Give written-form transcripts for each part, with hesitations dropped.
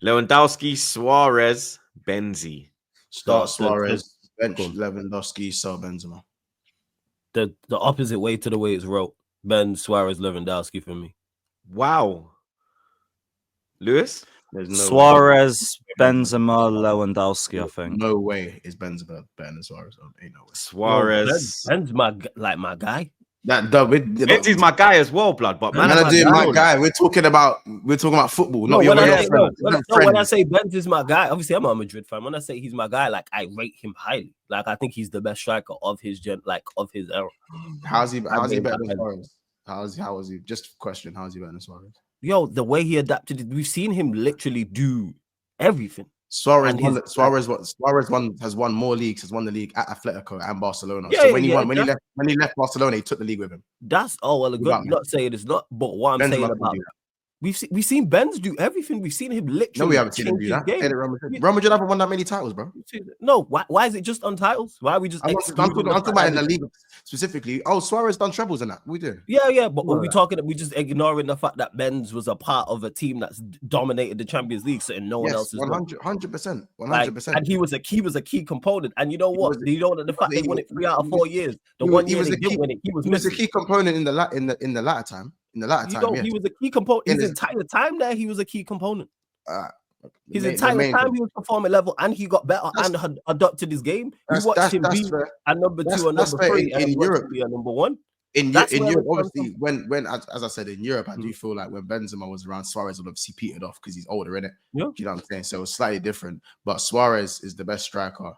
Lewandowski, Suarez, Benzi. Start The Suarez, bench Go on. Lewandowski, sell Benzema. the opposite way to the way it's wrote. Ben, Suarez, Lewandowski for me. Wow. Lewis? There's no Suarez, Benzema, Lewandowski, I think. No way is Benzema better than Suarez. Ain't no way. Suarez. Ben's my guy. Benzi's my guy as well, blood. But man, my guy. We're talking about football. No, not when I say Benz is my guy, obviously I'm a Madrid fan. When I say he's my guy, like I rate him highly. Like I think he's the best striker of his of his era. How's he better than Suarez? How is he? Just a question. How is he better than Suarez? Yo, the way he adapted, we've seen him literally do everything. Suarez has won more leagues, has won the league at Atletico and Barcelona. When he left Barcelona, he took the league with him. That's good. Not saying it's not, but what I'm saying about we've seen Benz do everything. We've seen him literally. No, we haven't seen him do that. Real Madrid haven't won that many titles, bro. No, why is it just on titles? Why are we just? I'm talking about in the league specifically. Oh, Suarez done trebles in that. We do. Yeah. But we just ignoring the fact that Benz was a part of a team that's dominated the Champions League, so no one else is 100%. And he was a key component. And you know what? The fact they won it 3 out of 4 years. The one year they didn't win it, he was a key component in the latter time. He was a key component. His entire time there, he was a key component. His entire time he was performing level, and he got better and had adopted his game. We watched him be a number 2 and number 3 in Europe. Be a number 1. In Europe, obviously, when as I said, in Europe, I do feel like when Benzema was around, Suarez would obviously petered off because he's older, innit? Yeah. Do you know what I'm saying? So it's slightly different. But Suarez is the best striker.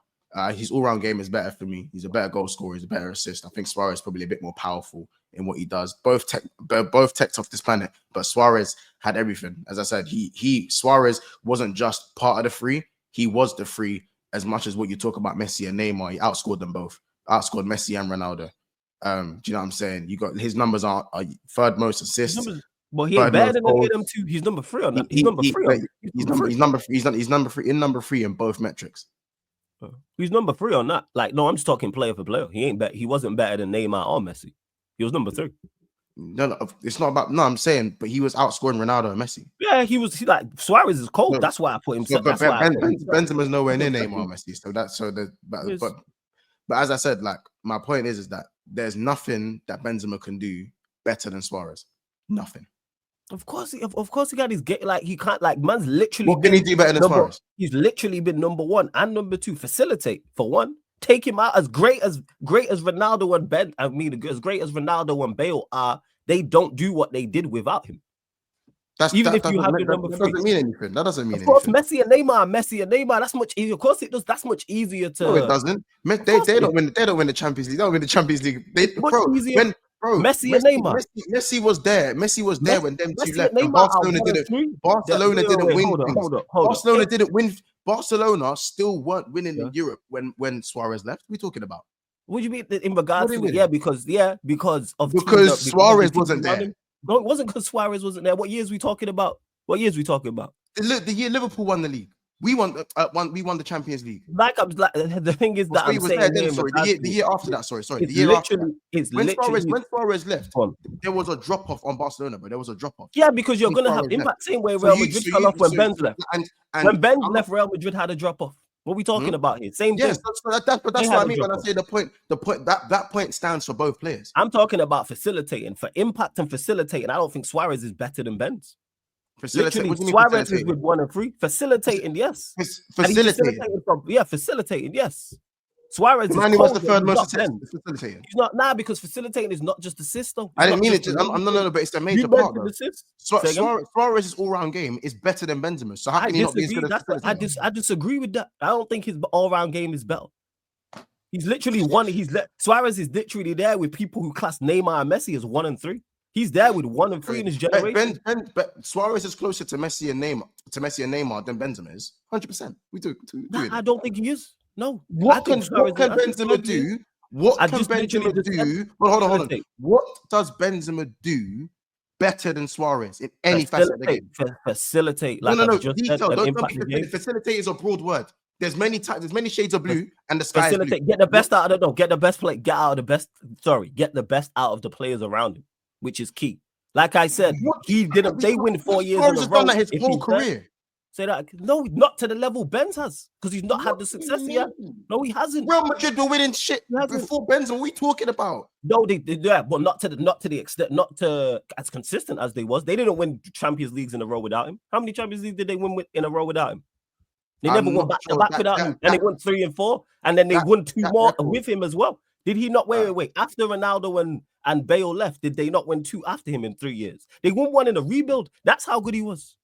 His all-round game is better for me. He's a better goal scorer. He's a better assist. I think Suarez is probably a bit more powerful in what he does. Both techs off this planet, but Suarez had everything. As I said, Suarez wasn't just part of the three. He was the three as much as what you talk about Messi and Neymar. He outscored them both. Outscored Messi and Ronaldo. Do you know what I'm saying? You got his numbers are third most assists. But he ain't better than any of them two. He's number 3 on that. He's number 3. He's number three in both metrics. He's number 3 on that. Like, no, I'm just talking player for player. He wasn't better than Neymar or Messi. He was number 3. No, it's not about. No, I'm saying, but he was outscoring Ronaldo and Messi. Yeah, he like Suarez is cold. That's why I put him. Benzema's nowhere near Neymar, Messi. But as I said, like my point is that there's nothing that Benzema can do better than Suarez. Nothing. Of course, he got his get. Like he can't. Like man's literally. What can he do better than Suarez? He's literally been number 1 and number 2. Facilitate for one. Take him out as great as Ronaldo and Ben. I mean, as great as Ronaldo and Bale are. They don't do what they did without him. That doesn't mean anything. That doesn't mean anything. Of course, Messi and Neymar. That's much easier. Of course, it does. That's much easier to. No, it doesn't. They don't win. They don't win the Champions League. They don't win the Champions League. Messi and Neymar. Messi was there. When them two left. Barcelona didn't. Barcelona didn't win. Barcelona didn't win. Barcelona still weren't winning in Europe when Suarez left. What are we talking about? What do you mean in regards to it? Because Suarez wasn't there. No, it wasn't because Suarez wasn't there. What years we talking about? The year Liverpool won the league. We won the Champions League. The thing is that I'm saying the year after that. Sorry. The year after that. When Suarez left, there was a drop off on Barcelona, but there was a drop off. Yeah, because you're gonna have impact same way Real Madrid fell off when Benz left. And when Benz left, Real Madrid had a drop off. What are we talking about here? Same thing. Yes, that's what I mean when I say the point. That point stands for both players. I'm talking about facilitating. For impact and facilitating, I don't think Suarez is better than Benz. Suarez is with 1 and 3. Facilitating, yes. Facilitating, yes. Suarez was the third most assists. Facilitating. He's not now because facilitating is not just assist though. I didn't mean it. No, but it's a major part. Suarez's all-round game is better than Benzema's. So how can he not be as good as I disagree with that. I don't think his all-round game is better. He's literally Suarez is literally there with people who class Neymar and Messi as 1 and 3. He's there with 1 and 3 in his generation. But Suarez is closer to Messi and Neymar than Benzema is. 100%. We do. I don't think he is. No. What can Benzema do? What can Benzema do? Well, hold on. What does Benzema do better than Suarez in any facet of the game? Facilitate. No. Facilitate is a broad word. There's many types. There's many shades of blue, and the sky is blue. Get the best out of Get the best play. Get the best out of the players around him, which is key. Like I said, he didn't. They win 4 years in a row. Suarez has done that his whole career. Say that. No, not to the level Benz has, because he's not had the success he had. No, he hasn't. Real Madrid were winning shit before Benzema. What are we talking about? No, they yeah, but not to the extent, not to as consistent as they was. They didn't win Champions Leagues in a row without him. How many Champions Leagues did they win in a row without him? They never won back to back without him. And they won 3 and 4, and then they won 2 more with him as well. Did he not? Wait. After Ronaldo and Bale left, did they not win 2 after him in 3 years? They won 1 in a rebuild. That's how good he was.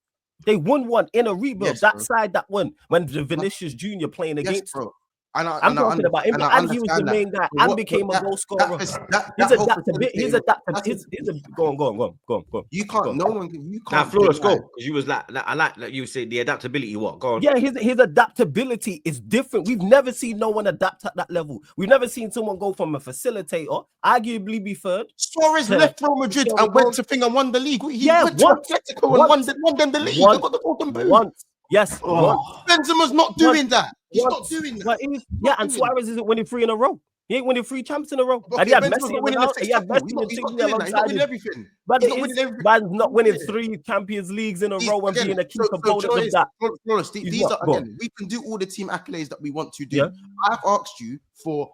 They won 1 in a rebuild. Yes, that bro. side that won when the Vinicius Jr. playing against him. I'm talking about him, and he was the main guy and became a goal scorer. His adaptability. Go on. You can't. No one. You can't. Now, Flawless, go. Because you was like, I like that you said the adaptability. What? Go on. Yeah, his adaptability is different. We've never seen no one adapt at that level. We've never seen someone go from a facilitator, arguably be third. Suarez left Real Madrid and went to and won the league. He went to Atletico and won them the league. They got the golden boot. Yes. Benzema's not doing that. He's not doing that. And Suarez isn't winning 3 in a row. He ain't winning 3 champs in a row. Okay, and he had Benzema's Messi winning Ronaldo. He had Messi and He's not Tiggy alongside everything. But man's not winning Yeah. 3 Champions Leagues in a row and being a key component of that. Flawless, these are, again, we can do all the team accolades that we want to do. Yeah. I've asked you for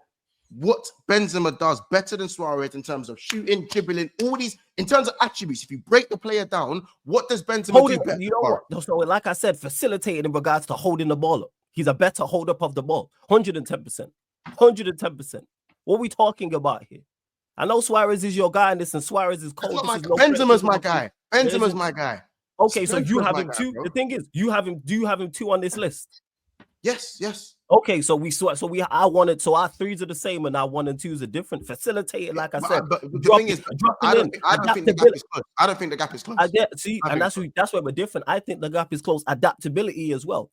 what Benzema does better than Suarez in terms of shooting, dribbling, all these, in terms of attributes. If you break the player down, what does Benzema do better? You know what? So, like I said, facilitating in regards to holding the ball up. He's a better hold up of the ball. 110%. 110%. What are we talking about here? I know Suarez is your guy in this, and Suarez is cold. Benzema's my guy. Benzema's my guy. Okay, so you have him too. The thing is, you have him. Do you have him 2 on this list? Yes. Okay, so I wanted, so our 3s are the same and our 1 and 2s are different. Facilitated, like I said. But the thing is, I don't think the gap is close. I don't think the gap is close. That's where we're different. I think the gap is close. Adaptability as well.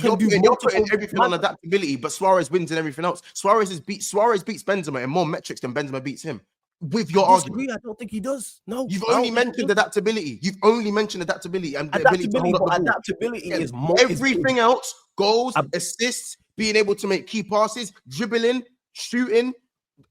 You're putting everything on adaptability, but Suarez wins in everything else. Suarez beats Benzema in more metrics than Benzema beats him. With your argument, I don't think he does. No, you've only mentioned adaptability. You've only mentioned adaptability and the ability to hold up the ball. Adaptability is more. Everything else, goals, assists, being able to make key passes, dribbling, shooting,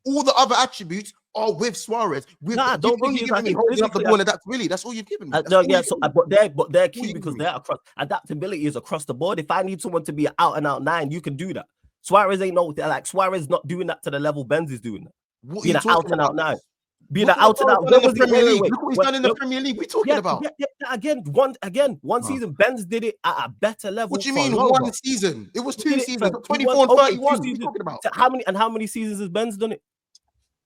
all the other attributes are with Suarez. You've only given me holding up the ball and adaptability. That's all you've given me. But they're key because they're across. Adaptability is across the board. If I need someone to be an out and out 9, you can do that. Suarez ain't Suarez not doing that to the level Benz is doing that. Being an out and out 9. Being an out and out. Look what he's done in the Premier League. We're talking about. One season, Benz did it at a better level. What do you mean one season? It was 2 seasons, 24 and 31. What are you talking about? How many seasons has Benz done it?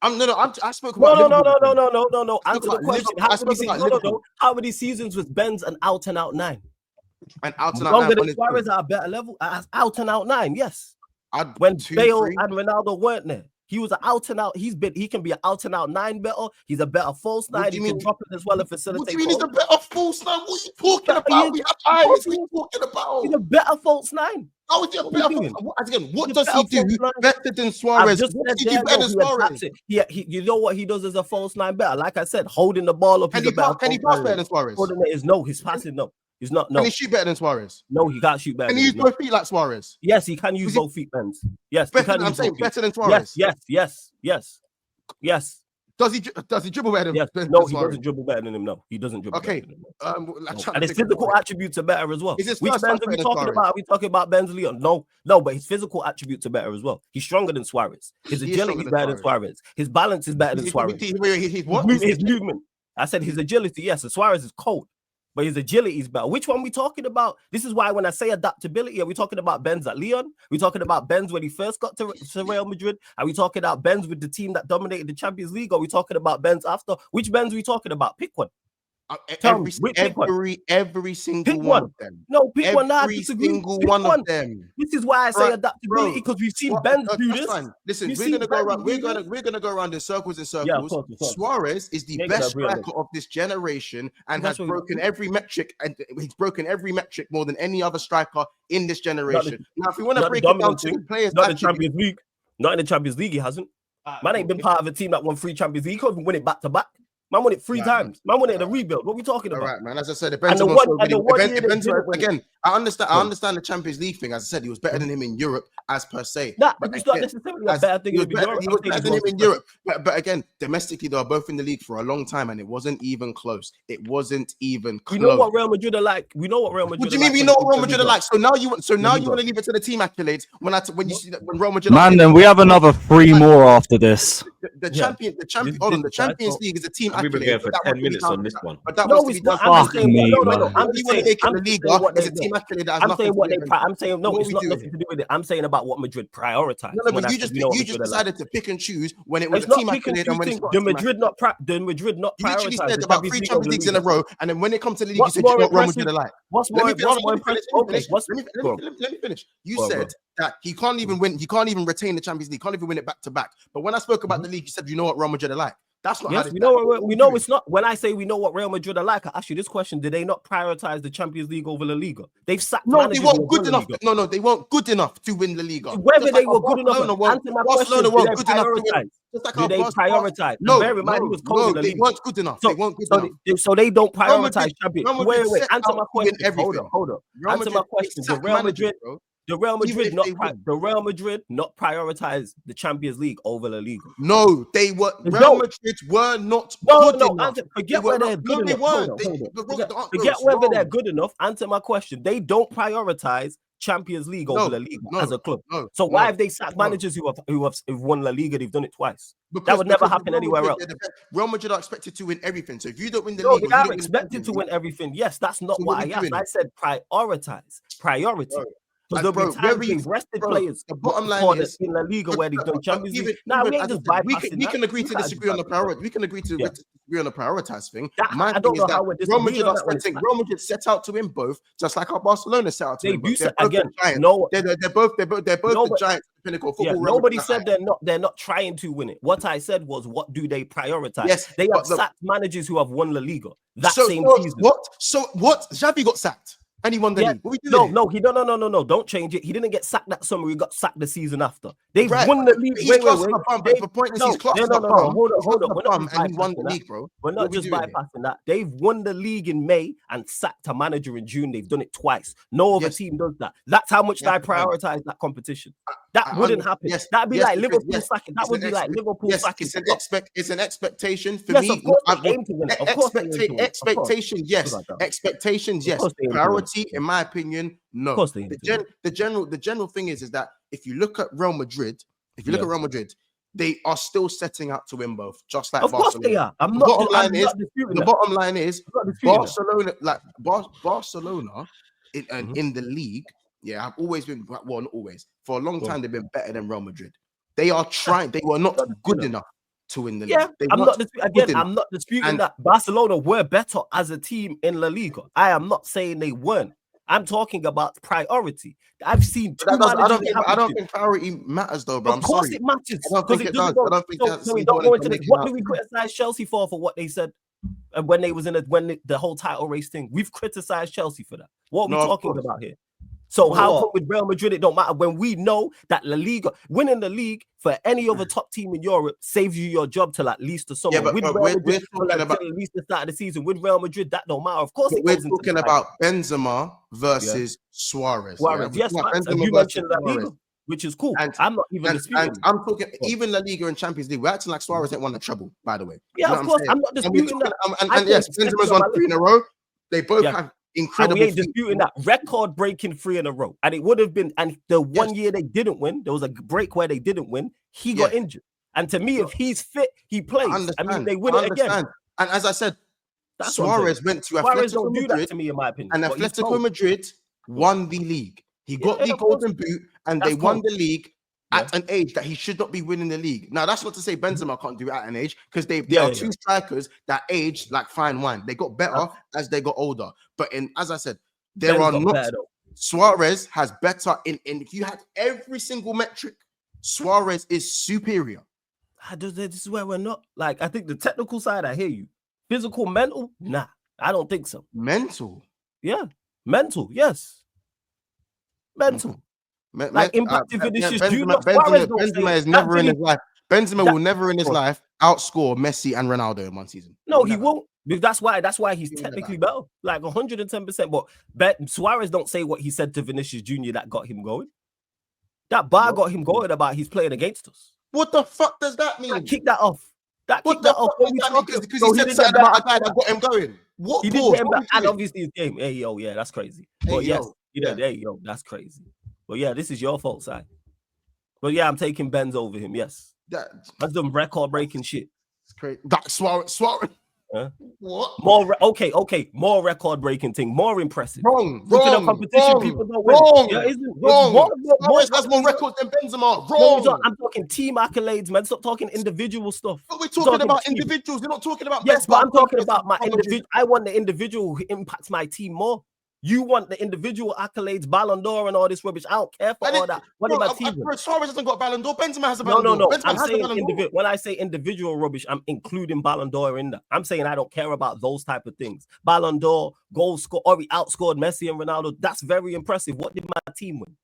I spoke about no. Answer the question. How many seasons was Benz an out and out 9? An out and out 9. Suarez at a better level. Out and out 9. Yes. When Bale and Ronaldo weren't there. He was an out and out. He can be an out and out 9 better. He's a better false 9. He can drop it as well and facilitate. What do you mean he's a better false 9? What are you talking about? We have eyes. What are you talking about? He's a better false 9. How is he a better false 9? Again, what does he do better than Suarez? What does he do better than Suarez? You know what he does as a false 9 better? Like I said, holding the ball up. Can he pass better than Suarez? No, his passing no. He's not. No. Can he shoot better than Suarez? No, he can't shoot better. Can he use both feet like Suarez? Yes, he can use both feet, Benz. Yes, I'm saying better than Suarez. Yes. Does he dribble better than Suarez? No, he doesn't dribble better than him. No, he doesn't dribble. Okay. And his physical attributes are better as well. Which Benz are we talking about? Are we talking about Benz Leon? No, but his physical attributes are better as well. He's stronger than Suarez. His agility is better than Suarez. His balance is better than Suarez. His movement. I said his agility. Yes, and Suarez is cold. But his agility is better. Which one are we talking about? This is why when I say adaptability, are we talking about Benz at Lyon? Are we talking about Benz when he first got to Real Madrid? Are we talking about Benz with the team that dominated the Champions League? Or are we talking about Benz after? Which Benz are we talking about? Pick one. Every single one of them. No, pick one. Every single one of them. This is why I say adaptability, because we've seen Benz do this. Listen, we're gonna go around in circles and circles. Of course. Suarez is the best striker of this generation and has broken every metric, and he's broken every metric more than any other striker in this generation. Now, if we want to break it down to the players, not in the Champions League, he hasn't. Man ain't been part of a team that won 3 Champions League. He couldn't even win it back to back. Man won it 3 times. Man won it in a rebuild. What are we talking about? All right, man. As I said, it depends on I understand the Champions League thing. As I said, he was better than him in Europe, as per se. Nah, But it's not again, necessarily a better thing. he was better than him in Europe. But again, domestically, they were both in the league for a long time, and it wasn't even close. It wasn't even close. We know what Real Madrid are like. We know what Real Madrid. What do you mean we know what Real Madrid are like? So now you want to leave it to the team accolades when you see that when Real Madrid. Man, then we have another 3 more after this. The Champions League is a team We've been accolade. going for 10 minutes on this one. But that No, was to it's be done. not. Fuck me, It's a team accolade. I'm saying what they. I'm saying no. What It's we not do nothing to do with it. I'm saying about what Madrid prioritize. No, but you just decided to pick and choose when it was It's a team not pick and accolade and when choose. it's The Madrid not You literally prioritize said the about 3 Champions Champions Leagues in a row, and then when it comes to the league, you What's said you more know what Real impressive? Madrid are like. What's more impressive? Okay, Let me finish. You said that he can't even win. He can't even retain the Champions League. Can't even win it back to back. But when I spoke about the league, you said you know what Real Madrid are like. That's not. Yes, we know it's not. When I say we know what Real Madrid are like, I ask you this question: did they not prioritize the Champions League over La Liga? They've sacked. No, they weren't good enough. No, they weren't good enough to win La Liga. Whether they were good enough, answer my question. Barcelona weren't good enough to win. Do they prioritize? No, bear in mind he was coaching the they league. weren't good enough. They weren't good enough. So they don't prioritize champions. Real Madrid Wait, set answer out my to win question. everything. Hold up. Real Answer my Madrid, question. they sacked managers, bro. The Real Madrid not prioritize the Champions League over La Liga. No, they were. Real Madrid were not good enough. Forget whether they're good enough. Forget whether they're good enough. Answer my question. They don't prioritize Champions League over La Liga as a club. So why have they sacked managers who have won La Liga? They've done it twice. That would never happen anywhere else. Real Madrid are expected to win everything. So if you don't win the league, league, they are expected to win everything. Yes, that's not what I asked. I said prioritize, priority. Because there'll be times they've rested players. The bottom line is in La Liga where they've done Champions League. Now we ain't just bypassing. We can agree to disagree on the priority. We can agree to disagree on the prioritize thing. My thing is that Real Madrid set out to win both, just like how Barcelona set out to win both. Again, they're both the giants. Pinnacle football. Nobody said they're not trying to win it. What I said was, what do they prioritize? Yes, they have sacked managers who have won La Liga same season. What? Xavi got sacked. And he won the league. No. Don't change it. He didn't get sacked that summer. He got sacked the season after. They've won the league. He's hold on. And he won the league, bro. We're not just bypassing that. They've won the league in May and sacked a manager in June. They've done it twice. No other team does that. That's how much I prioritize that competition. That wouldn't happen. That'd be like Liverpool sacking. That would be like Liverpool sacking. It's an expectation for me. Expectations, yes. Expectations, yes. Priority, in my opinion, no. The general thing is that if you look at Real Madrid, they are still setting out to win both, just like Barcelona. Of course they are. The bottom line is Barcelona, like Barcelona in the league. Yeah, have always been not always. For a long time, they've been better than Real Madrid. They are trying. They were not good enough to win the league. I'm not disputing that Barcelona were better as a team in La Liga. I am not saying they weren't. I'm talking about priority. I've seen two managers. I don't think priority matters, though, bro. Of course it matters. I don't think it does. I don't think that's. We don't go into this. What do we criticize Chelsea for what they said when they was the whole title race thing? We've criticized Chelsea for that. What are we talking about here? So how come with Real Madrid it don't matter when we know that La Liga winning the league for any other top team in Europe saves you your job till at least the summer. Yeah, but we're talking about at least the start of the season. With Real Madrid, that don't matter. Of course, we're talking about Benzema versus Suarez. Yes, you mentioned La Liga, which is cool. And I'm not even disputing. I'm talking even La Liga and Champions League. We're acting like Suarez ain't won the treble, by the way. Yeah, of course, I'm not disputing that. And yes, Benzema's won 3 in a row. They both have. Incredible. And we ain't disputing that record-breaking 3 in a row, and it would have been. And the 1 year they didn't win, there was a break where they didn't win. He got injured, and to me, if he's fit, he plays. I mean, they win it again. And as I said, Suarez went to Atletico Madrid. To me, in my opinion, and Atletico Madrid won the league. He got the golden boot, and they won the league at an age that he should not be winning the league. Now, that's not to say Benzema can't do it at an age, because they are two strikers that age like fine wine. They got better as they got older. But as I said, there are not. Suarez has better if you had every single metric, Suarez is superior. This is where we're not. Like, I think the technical side, I hear you. Physical, mental, nah, I don't think so. Mental, yeah, mental, yes, mental. Like impacting finishes. Benzema is never in his life. Benzema will never in his life outscore Messi and Ronaldo in one season. No, he won't. Because that's why he's technically better, like 110%. But Suarez don't say what he said to Vinicius Jr. that got him going. That bar got him going about he's playing against us. What the fuck does that mean? Kick that off. What the fuck does that mean? Because he said something about a guy that got him going. What? He didn't get him back, and obviously his game. Hey yo, yeah, that's crazy. But yes, hey yo, that's crazy. But yeah, this is your fault, Si. But yeah, I'm taking Benz over him. Yes, that's some record-breaking shit. It's crazy. That Suarez. Huh? What? Okay. More record-breaking thing. More impressive. Wrong. Competition. People don't win. Wrong. Yeah, isn't Wrong. Suarez has more records than Benzema. Wrong. No, I'm talking team accolades, man. Stop talking individual stuff. But we're talking about individuals. You're not talking about. Yes, but I'm talking about my individual. I want the individual who impacts my team more. You want the individual accolades, Ballon d'Or, and all this rubbish. I don't care for all that. What about team? Suarez hasn't got Ballon d'Or. Benzema has a Ballon d'Or. No. I'm saying individual. When I say individual rubbish, I'm including Ballon d'Or in that. I'm saying I don't care about those type of things. Ballon d'Or, goal score, or he outscored Messi and Ronaldo. That's very impressive. What did my team win?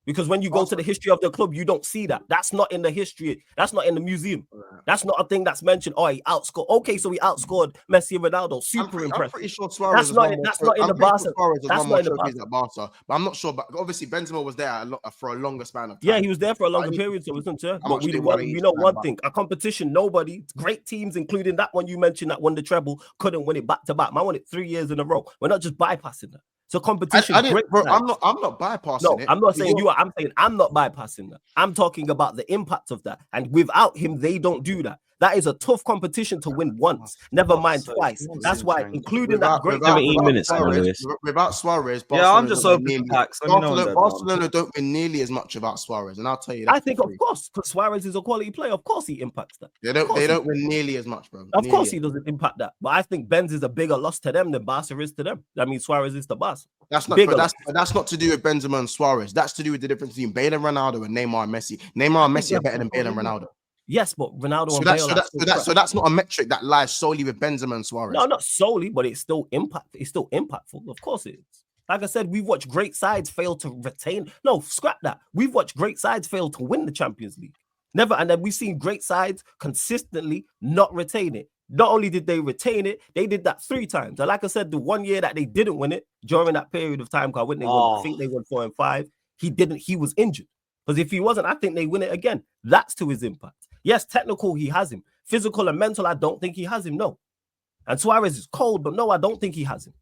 Because when you go to the history of the club, you don't see that. That's not in the history. That's not in the museum. That's not a thing that's mentioned. Oh, he outscored. Okay, so he outscored Messi and Ronaldo. Super impressive. I'm pretty sure Suarez. That's not in the Barca. That's not in the Barca. But I'm not sure. But obviously, Benzema was there for a longer span of time. Yeah, he was there for a longer period. So listen, but we know one thing: a competition. Nobody, great teams, including that one you mentioned that won the treble, couldn't win it back to back. Man won it 3 years in a row. We're not just bypassing that. So competition. I'm not bypassing it. I'm not saying you are. I'm saying I'm not bypassing that. I'm talking about the impact of that. And without him, they don't do that. That is a tough competition to win once, never mind twice. That's why, including that great 17 minutes. Without Suarez, I'm just opening packs. Barcelona don't win nearly as much without Suarez, and I'll tell you that. I think, of course, because Suarez is a quality player. Of course, he impacts that. They don't win nearly as much, bro. Of course, he doesn't impact that. But I think Benz is a bigger loss to them than Barca is to them. I mean, Suarez is the boss. That's not to do with Benzema and Suarez. That's to do with the difference between Bale and Ronaldo and Neymar and Messi. Neymar and Messi are better than Bale and Ronaldo. Yes, but Ronaldo and Bale. So that's not a metric that lies solely with Benzema and Suarez. No, not solely, but it's still impactful. Of course it is. Like I said, we've watched great sides fail to retain. No, scrap that. We've watched great sides fail to win the Champions League. Never, and then we've seen great sides consistently not retain it. Not only did they retain it, they did that 3 times. And like I said, the 1 year that they didn't win it during that period of time, because I think they won 4 and 5. He was injured. Because if he wasn't, I think they win it again. That's to his impact. Yes, technical, he has him. Physical and mental, I don't think he has him. No. And Suarez is cold, but no, I don't think he has him.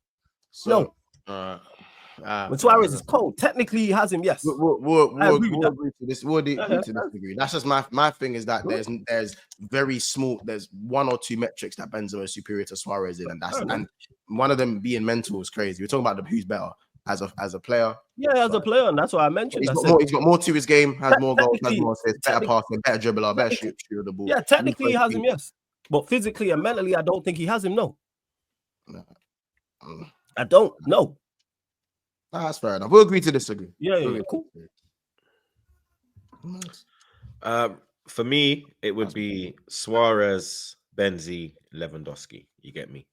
So, when Suarez is cold, technically he has him. Yes, we'll agree to this. We'll agree to disagree. That's just my thing. Is that there's very small. There's 1 or 2 metrics that Benzema is superior to Suarez in, and one of them being mental is crazy. We're talking about who's better as a player. Yeah, as a player, and that's what I mentioned. He's got more to his game. Has more goals. Has more assists. Better passing. Better dribbler. Better shooter of the ball. Yeah, technically he has him. Yes, but physically and mentally, I don't think he has him. No, I don't know. That's fair enough. We'll agree to disagree. Yeah, cool. For me, it would be Suarez, Benzi, Lewandowski. You get me?